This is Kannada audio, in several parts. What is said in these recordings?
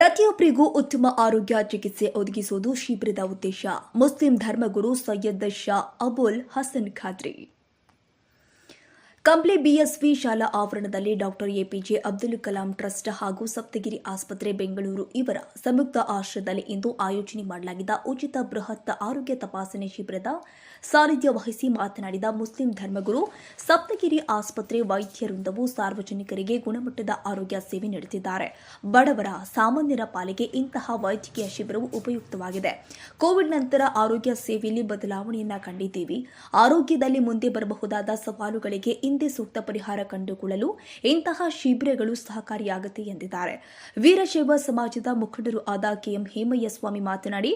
ಪ್ರತಿಯೊಬ್ಬರಿಗೂ ಉತ್ತಮ ಆರೋಗ್ಯ ಚಿಕಿತ್ಸೆ ಒದಗಿಸುವುದು ಶಿಬಿರದ ಉದ್ದೇಶ. ಮುಸ್ಲಿಂ ಧರ್ಮಗುರು ಸೈಯದ್ ಶಾ ಅಬುಲ್ ಹಸನ್ ಖಾದ್ರಿ ಕಂಪ್ಲಿ ಬಿಎಸ್ವಿ ಶಾಲಾ ಆವರಣದಲ್ಲಿ doctor APJ Abdul Kalam trust ಹಾಗೂ ಸಪ್ತಗಿರಿ ಆಸ್ಪತ್ರೆ ಬೆಂಗಳೂರು ಇವರ ಸಂಯುಕ್ತ ಆಶ್ರಯದಲ್ಲಿ ಇಂದು ಆಯೋಜನೆ ಮಾಡಲಾಗಿದ್ದ ಉಚಿತ ಬೃಹತ್ ಆರೋಗ್ಯ ತಪಾಸಣೆ ಶಿಬಿರದ ಸಾನ್ನಿಧ್ಯ ವಹಿಸಿ ಮಾತನಾಡಿದ ಮುಸ್ಲಿಂ ಧರ್ಮಗುರು ಸಪ್ತಗಿರಿ ಆಸ್ಪತ್ರೆ ವೈದ್ಯವೃಂದವು ಸಾರ್ವಜನಿಕರಿಗೆ ಗುಣಮಟ್ಟದ ಆರೋಗ್ಯ ಸೇವೆ ನೀಡುತ್ತಿದ್ದಾರೆ. ಬಡವರ ಸಾಮಾನ್ಯರ ಪಾಲಿಗೆ ಇಂತಹ ವೈದ್ಯಕೀಯ ಶಿಬಿರವು ಉಪಯುಕ್ತವಾಗಿದೆ. ಕೋವಿಡ್ ನಂತರ ಆರೋಗ್ಯ ಸೇವೆಯಲ್ಲಿ ಬದಲಾವಣೆಯನ್ನ ಕಂಡಿದ್ದೀವಿ. ಆರೋಗ್ಯದಲ್ಲಿ ಮುಂದೆ ಬರಬಹುದಾದ ಸವಾಲುಗಳಿಗೆ ಹಿಂದೆ ಸೂಕ್ತ ಪರಿಹಾರ ಕಂಡುಕೊಳ್ಳಲು ಇಂತಹ ಶಿಬಿರಗಳು ಸಹಕಾರಿಯಾಗುತ್ತೆ ಎಂದಿದ್ದಾರೆ. ವೀರಶೈವ ಸಮಾಜದ ಮುಖಂಡರು ಆದ ಕೆಎಂ ಹೇಮಯ್ಯ ಸ್ವಾಮಿ ಮಾತನಾಡಿ,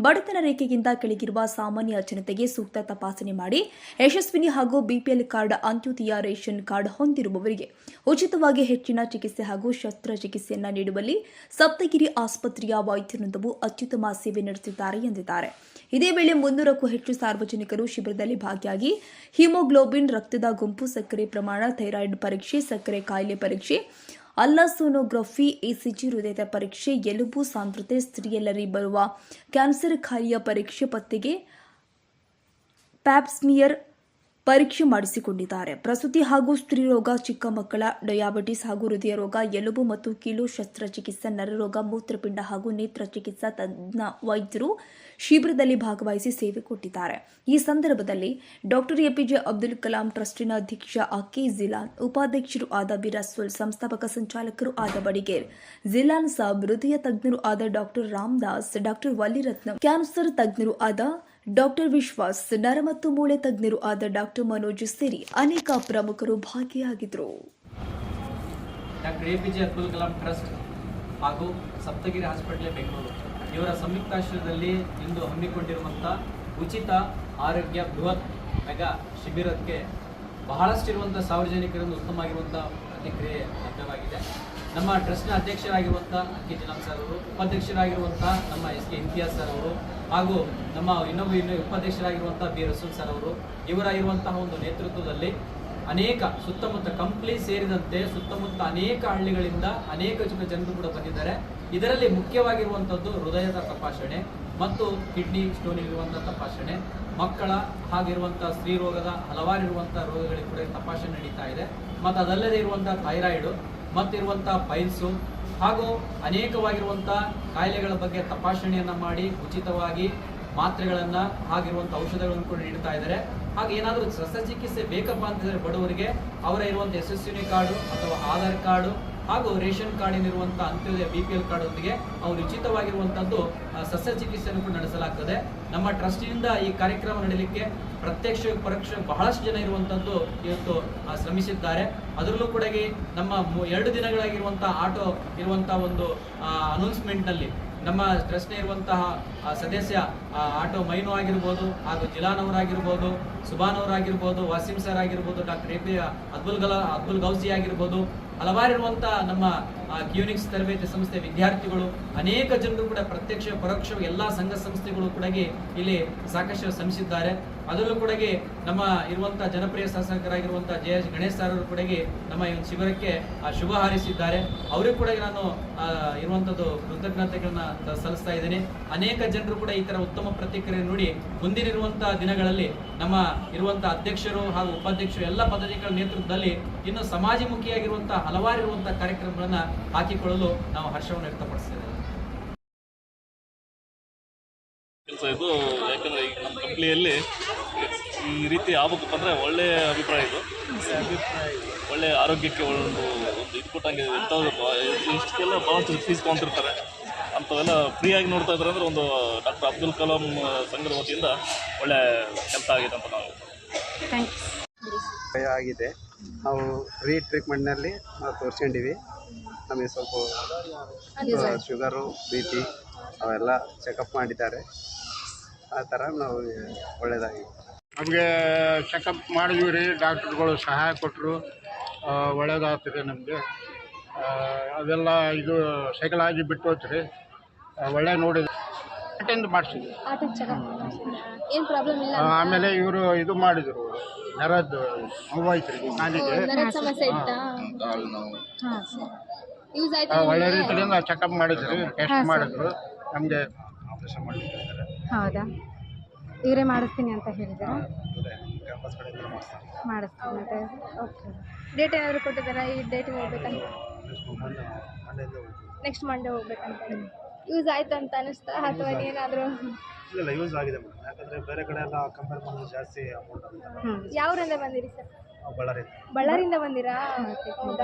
ಬಡತನ ರೇಖೆಗಿಂತ ಕೆಳಗಿರುವ ಸಾಮಾನ್ಯ ಜನತೆಗೆ ಸೂಕ್ತ ತಪಾಸಣೆ ಮಾಡಿ ಯಶಸ್ವಿನಿ ಹಾಗೂ BPL card, Antyodaya ration card ಹೊಂದಿರುವವರಿಗೆ ಉಚಿತವಾಗಿ ಹೆಚ್ಚಿನ ಚಿಕಿತ್ಸೆ ಹಾಗೂ ಶಸ್ತ್ರಚಿಕಿತ್ಸೆಯನ್ನು ನೀಡುವಲ್ಲಿ ಸಪ್ತಗಿರಿ ಆಸ್ಪತ್ರೆಯ ವೈದ್ಯವೃಂದವು ಅತ್ಯುತ್ತಮ ಸೇವೆ ನಡೆಸುತ್ತಿದ್ದಾರೆ ಎಂದಿದ್ದಾರೆ. ಇದೇ ವೇಳೆ 300ಕ್ಕೂ ಹೆಚ್ಚು ಸಾರ್ವಜನಿಕರು ಶಿಬಿರದಲ್ಲಿ ಭಾಗಿಯಾಗಿ ಹಿಮೋಗ್ಲೋಬಿನ್, ರಕ್ತದ ಗುಂಪು, ಸಕ್ಕರೆ ಪ್ರಮಾಣ, ಥೈರಾಯ್ಡ್ ಪರೀಕ್ಷೆ, ಸಕ್ಕರೆ ಕಾಯಿಲೆ ಪರೀಕ್ಷೆ, ಅಲ್ಲಾಸೋನೋಗ್ರಫಿ, ಇಸಿಜಿ, ಹೃದಯದ ಪರೀಕ್ಷೆ, ಎಲುಬು ಸಾಂದ್ರತೆ, ಸ್ತ್ರೀಯರಲ್ಲಿ ಬರುವ ಕ್ಯಾನ್ಸರ್ ಕಾಯಿಲೆಯ ಪರೀಕ್ಷೆ ಪತ್ತೆಗೆ ಪ್ಯಾಪ್ಸ್ಮಿಯರ್ ಪರೀಕ್ಷೆ ಮಾಡಿಸಿಕೊಂಡಿದ್ದಾರೆ. ಪ್ರಸೂತಿ ಹಾಗೂ ಸ್ತ್ರೀರೋಗ, ಚಿಕ್ಕ ಮಕ್ಕಳ ಡಯಾಬಿಟಿಸ್ ಹಾಗೂ ಹೃದಯ ರೋಗ, ಎಲುಬು ಮತ್ತು ಕೀಲು ಶಸ್ತ್ರಚಿಕಿತ್ಸಾ, ನರರೋಗ, ಮೂತ್ರಪಿಂಡ ಹಾಗೂ ನೇತ್ರ ಚಿಕಿತ್ಸಾ ತಜ್ಞ ವೈದ್ಯರು ಶಿಬಿರದಲ್ಲಿ ಭಾಗವಹಿಸಿ ಸೇವೆ ಕೊಟ್ಟಿದ್ದಾರೆ. ಈ ಸಂದರ್ಭದಲ್ಲಿ ಡಾಕ್ಟರ್ ಎಪಿಜೆ ಅಬ್ದುಲ್ ಕಲಾಂ ಟ್ರಸ್ಟಿನ ಅಧ್ಯಕ್ಷ ಅಕೆ ಜಿಲಾನ್, ಉಪಾಧ್ಯಕ್ಷರು ಆದ ಬಿರಸ್ವಲ್, ಸಂಸ್ಥಾಪಕ ಸಂಚಾಲಕರು ಆದ ಬಡಿಗೇರ್ ಜಿಲಾನ್ ಸಾಬ್, ಹೃದಯ ತಜ್ಞರು ಆದ ಡಾಕ್ಟರ್ ರಾಮದಾಸ್, ಡಾಕ್ಟರ್ ವಲಿರತ್ನ, ಕ್ಯಾನ್ಸರ್ ತಜ್ಞರು ಆದ ಡಾಕ್ಟರ್ ವಿಶ್ವಾಸ್, ನರ ಮತ್ತು ಮೂಳೆ ತಜ್ಞರು ಆದ ಡಾಕ್ಟರ್ ಮನೋಜ್ ಸೇರಿ ಅನೇಕ ಪ್ರಮುಖರು ಭಾಗಿಯಾಗಿದ್ದರು. Doctor APJ Abdul Kalam trust ಹಾಗೂ ಸಪ್ತಗಿರಿ ಹಾಸ್ಪಿಟಲ್ ಬೆಂಗಳೂರು ಇವರ ಸಂಯುಕ್ತಾಶ್ರಯದಲ್ಲಿ ಇಂದು ಹಮ್ಮಿಕೊಂಡಿರುವಂತಹ ಉಚಿತ ಆರೋಗ್ಯ ಬೃಹತ್ ಮೆಗಾ ಶಿಬಿರಕ್ಕೆ ಬಹಳಷ್ಟಿರುವಂಥ ಸಾರ್ವಜನಿಕರಿಂದ ಉತ್ತಮವಾಗಿರುವಂತಹ ಪ್ರತಿಕ್ರಿಯೆ ಲಭ್ಯವಾಗಿದೆ. ನಮ್ಮ ಟ್ರಸ್ಟ್ನ ಅಧ್ಯಕ್ಷರಾಗಿರುವಂಥ ಕೆ ಜಿಲಾಂ ಸರ್ ಅವರು, ಉಪಾಧ್ಯಕ್ಷರಾಗಿರುವಂಥ ನಮ್ಮ ಎಸ್ ಕೆ ಇಂತಿಯಾಜ್ ಸರ್ ಅವರು ಹಾಗೂ ನಮ್ಮ ಇನ್ನೊಬ್ಬ ಉಪಾಧ್ಯಕ್ಷರಾಗಿರುವಂಥ ಬಿ ರಸೂಲ್ ಸರ್ ಅವರು, ಇವರ ಇರುವಂತಹ ಒಂದು ನೇತೃತ್ವದಲ್ಲಿ ಅನೇಕ ಸುತ್ತಮುತ್ತ ಕಂಪ್ಲಿ ಸೇರಿದಂತೆ ಸುತ್ತಮುತ್ತ ಅನೇಕ ಹಳ್ಳಿಗಳಿಂದ ಅನೇಕ ಜನರು ಕೂಡ ಬಂದಿದ್ದಾರೆ. ಇದರಲ್ಲಿ ಮುಖ್ಯವಾಗಿರುವಂಥದ್ದು ಹೃದಯದ ತಪಾಸಣೆ ಮತ್ತು ಕಿಡ್ನಿ ಸ್ಟೋನ್ ಇರುವಂಥ ತಪಾಸಣೆ, ಮಕ್ಕಳ ಹಾಗಿರುವಂಥ ಸ್ತ್ರೀ ರೋಗದ ಹಲವಾರು ಇರುವಂಥ ರೋಗಗಳಿಗೆ ಕೂಡ ತಪಾಸಣೆ ನಡೀತಾ ಇದೆ. ಮತ್ತು ಅದಲ್ಲದೆ ಇರುವಂಥ ಥೈರಾಯ್ಡು ಮತ್ತಿರುವಂಥ ಪೈಲ್ಸು ಹಾಗೂ ಅನೇಕವಾಗಿರುವಂಥ ಕಾಯಿಲೆಗಳ ಬಗ್ಗೆ ತಪಾಸಣೆಯನ್ನು ಮಾಡಿ ಉಚಿತವಾಗಿ ಮಾತ್ರೆಗಳನ್ನು ಹಾಗಿರುವಂಥ ಔಷಧಗಳನ್ನು ಕೂಡ ನೀಡ್ತಾ ಇದ್ದಾರೆ. ಹಾಗೆ ಏನಾದರೂ ಶಸ್ತ್ರಚಿಕಿತ್ಸೆ ಬೇಕಪ್ಪ ಅಂತಂದರೆ ಬಡವರಿಗೆ ಅವರ ಇರುವಂಥ ಯಶಸ್ವಿನಿ ಕಾರ್ಡು ಅಥವಾ ಆಧಾರ್ ಕಾರ್ಡು ಹಾಗೂ ರೇಷನ್ ಕಾರ್ಡಿನಿರುವಂಥ ಅಂತ್ಯೋದಯ ಬಿಪಿಎಲ್ ಕಾರ್ಡ್ ಒಂದಿಗೆ ಅವರು ಉಚಿತವಾಗಿರುವಂಥದ್ದು ಶಸ್ತ್ರಚಿಕಿತ್ಸೆಯನ್ನು ಕೂಡ ನಡೆಸಲಾಗ್ತದೆ. ನಮ್ಮ ಟ್ರಸ್ಟಿನಿಂದ ಈ ಕಾರ್ಯಕ್ರಮ ನಡೆಯಲಿಕ್ಕೆ ಪ್ರತ್ಯಕ್ಷ ಪರೋಕ್ಷ ಬಹಳಷ್ಟು ಜನ ಇರುವಂಥದ್ದು ಇವತ್ತು ಶ್ರಮಿಸಿದ್ದಾರೆ. ಅದರಲ್ಲೂ ಕೂಡ ನಮ್ಮ 2 ದಿನಗಳಾಗಿರುವಂಥ ಆಟೋ ಇರುವಂಥ ಒಂದು ಅನೌನ್ಸ್ಮೆಂಟ್ನಲ್ಲಿ ನಮ್ಮ ಟ್ರಸ್ಟ್ನ ಇರುವಂತಹ ಸದಸ್ಯ ಆಟೋ ಮೈನು ಆಗಿರ್ಬೋದು ಹಾಗೂ ಜಿಲಾನ್ ಅವರಾಗಿರ್ಬೋದು, ಸುಬಾನ್ ಅವರಾಗಿರ್ಬೋದು, ವಾಸಿಂ ಸರ್ ಆಗಿರ್ಬೋದು, ಡಾಕ್ಟರ್ ಎಪಿ ಅಬ್ದುಲ್ ಗೌಸಿ ಆಗಿರ್ಬೋದು, ಹಲವಾರಿರುವಂಥ ನಮ್ಮ ಕ್ಯೂನಿಕ್ಸ್ ತರಬೇತಿ ಸಂಸ್ಥೆ ವಿದ್ಯಾರ್ಥಿಗಳು, ಅನೇಕ ಜನರು ಕೂಡ ಪ್ರತ್ಯಕ್ಷ ಪರೋಕ್ಷ ಎಲ್ಲ ಸಂಘ ಸಂಸ್ಥೆಗಳು ಕೂಡ ಇಲ್ಲಿ ಸಾಕಷ್ಟು ಶ್ರಮಿಸಿದ್ದಾರೆ. ಅದರಲ್ಲೂ ಕೂಡ ನಮ್ಮ ಇರುವಂಥ ಜನಪ್ರಿಯ ಶಾಸಕರಾಗಿರುವಂಥ JH ಗಣೇಶ್ ಸರ್ ಅವರು ಕೂಡ ನಮ್ಮ ಈ ಒಂದು ಶಿಬಿರಕ್ಕೆ ಶುಭ ಹಾರೈಸಿದ್ದಾರೆ. ಅವರಿಗೂ ಕೂಡ ನಾನು ಇರುವಂಥದ್ದು ಕೃತಜ್ಞತೆಗಳನ್ನ ಸಲ್ಲಿಸ್ತಾ ಇದ್ದೀನಿ. ಅನೇಕ ಜನರು ಕೂಡ ಈ ಥರ ಉತ್ತಮ ಪ್ರತಿಕ್ರಿಯೆ ನೋಡಿ ಮುಂದಿನಿರುವಂಥ ದಿನಗಳಲ್ಲಿ ನಮ್ಮ ಇರುವಂಥ ಅಧ್ಯಕ್ಷರು ಹಾಗೂ ಉಪಾಧ್ಯಕ್ಷರು ಎಲ್ಲ ಪದಾಧಿಕಾರಿಗಳ ನೇತೃತ್ವದಲ್ಲಿ ಇನ್ನು ಸಮಾಜಮುಖಿಯಾಗಿರುವಂಥ ಹಲವಾರು ಇರುವಂಥ ಕಾರ್ಯಕ್ರಮಗಳನ್ನು ಹಾಕಿಕೊಳ್ಳಲು ನಾವು ಹರ್ಷವನ್ನು ವ್ಯಕ್ತಪಡಿಸ್ತೇವೆ. ಇದು ಯಾಕಂದರೆ ಈಗ ನಮ್ಮ ಕಂಪ್ನಿಯಲ್ಲಿ ಈ ರೀತಿ ಆಗಬೇಕು ಅಂದರೆ ಒಳ್ಳೆಯ ಅಭಿಪ್ರಾಯ ಇದು. ಒಳ್ಳೆಯ ಆರೋಗ್ಯಕ್ಕೆ ಒಂದು ಇದು ಕೊಟ್ಟಂಗೆ ಇಷ್ಟಕ್ಕೆಲ್ಲ ಭಾಳಷ್ಟು ಫೀಸ್ ತೊಗೊಂತಿರ್ತಾರೆ, ಅಂಥವೆಲ್ಲ ಫ್ರೀಯಾಗಿ ನೋಡ್ತಾ ಇದ್ದಾರೆ ಅಂದರೆ ಒಂದು ಡಾಕ್ಟರ್ ಅಬ್ದುಲ್ ಕಲಾಂ ಸಂಘದ ವತಿಯಿಂದ ಒಳ್ಳೆ ಕೆಲಸ ಆಗಿದೆ ಅಂತ ನಾವು ಆಗಿದೆ. ನಾವು ಫ್ರೀ ಟ್ರೀಟ್ಮೆಂಟ್ನಲ್ಲಿ ನಾವು ತೋರಿಸ್ಕೊಂಡಿವಿ. ನಮಗೆ ಸ್ವಲ್ಪ ಶುಗರು, BP ಅವೆಲ್ಲ ಚೆಕಪ್ ಮಾಡಿದ್ದಾರೆ. ಆ ಥರ ನಾವು ಒಳ್ಳೆಯದಾಗಿ ನಮಗೆ ಚೆಕಪ್ ಮಾಡಿದ್ವಿ ರೀ. ಡಾಕ್ಟ್ರುಗಳು ಸಹಾಯ ಕೊಟ್ಟರು, ಒಳ್ಳೆಯದಾಗ್ತದೆ ನಮಗೆ. ಅದೆಲ್ಲ ಇದು ಸೈಕಲಾಗಿ ಬಿಟ್ಟು ಹೋಯ್ತು ರೀ, ಒಳ್ಳೆ ನೋಡಿದ್ವಿ. ಅಟೆಂಡ್ ಮಾಡಿಸಿದ್ವಿ. ಆಮೇಲೆ ಇವರು ಇದು ಮಾಡಿದರು, ನರದ್ದು ನೋವಾಯ್ತು ರೀ ಕಾಲಿಗೆ. ಯೂಸ್ ಆಯ್ತಾ ಒಳ್ಳೆ ನಿಮ್ಗೆ? ರೀತಿಯಿಂದ ಚೆಕಪ್ ಮಾಡಿದ್ರಿ, ಟೆಸ್ಟ್ ಮಾಡಿದ್ರು, ನಮಗೆ ಆಪರೇಷನ್ ಮಾಡಲಿಕ್ಕೆ ಹೌದಾ, ಇವರೇ ಮಾಡಿಸ್ತೀನಿ ಅಂತ ಹೇಳಿದಾರಾ? ಮಾಡಿಸ್ತೀನಿ ಅಂತ. ಓಕೆ, ಡೇಟ್ ಏನಾದರೂ ಕೊಟ್ಟಿದ್ದಾರಾ? ಈ ಡೇಟಿಗೆ ಹೋಗ್ಬೇಕಂತ? ನೆಕ್ಸ್ಟ್ ಮಂಡೇ ಹೋಗ್ಬೇಕಂತ. ಯೂಸ್ ಆಯ್ತು ಅಂತ ಅನಿಸ್ತಾ ಅಥವಾ ಏನಾದರೂ? ಇಲ್ಲ ಯೂಸ್ ಆಗಿದೆ ಮೇಡಮ್, ಯಾಕಂದರೆ ಬೇರೆ ಕಡೆ ಎಲ್ಲ ಕಂಪೇರ್ ಮಾಡಿದ್ರೆ ಜಾಸ್ತಿ ಅಮೌಂಟ್ ಆಗುತ್ತೆ. ಯಾವ್ರಿಂದ ಬಂದಿರಿ ಸರ್? ಬಳ್ಳಾರಿ ಬಳ್ಳಾರಿಯಿಂದ ಬಂದಿರಾ? ಹೌದಾ.